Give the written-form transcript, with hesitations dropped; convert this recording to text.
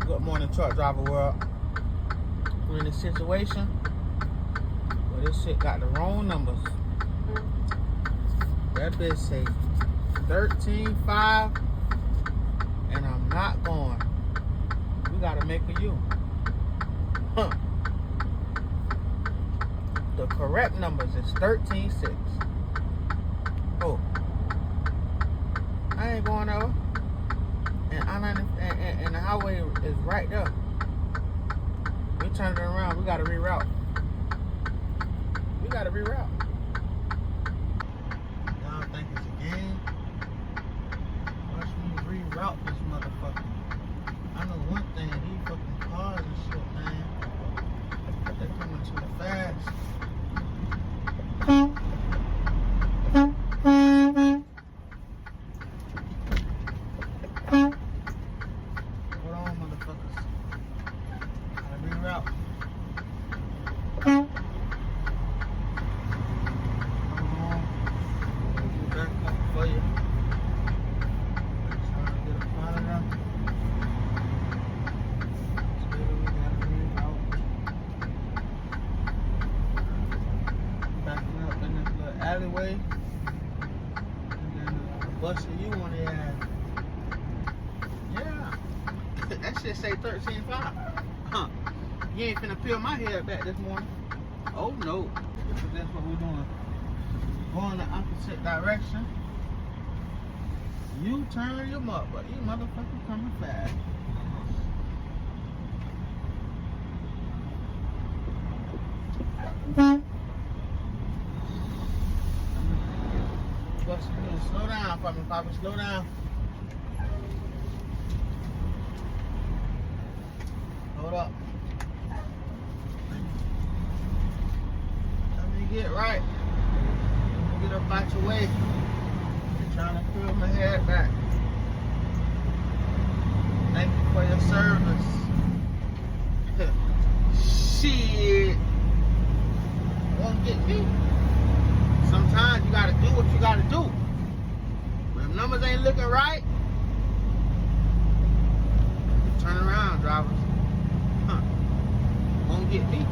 Good morning, truck driver world. We're in a situation where this shit got the wrong numbers. That bitch say 13.5, and I'm not going. We gotta make a U. The correct numbers is 13.6. Oh, I ain't going over. And the highway is right there. We turned it around. We gotta reroute. Y'all think it's a game? Watch me reroute this motherfucker. I know one thing, these fucking cars and shit, man. They're coming too fast. Hold on, motherfuckers. Gotta reroute. Back up for you. Trying to get up out of there. Still, we gotta reroute. Backing up in this little alleyway. And then busting you on the ass. Yeah. That shit say 13.5. Huh. You ain't finna peel my hair back this morning. Oh no. So that's what we're doing. Going the opposite direction. You turn them up, but you motherfuckers coming fast. Slow down for me, Papa. Slow down. Hold up. Let me get right. Let me get up out your way. I'm trying to curl my head back. Thank you for your service. Shit. Won't get me. Sometimes you gotta do what you gotta do. When the numbers ain't looking right, turn around, drivers. Won't get me.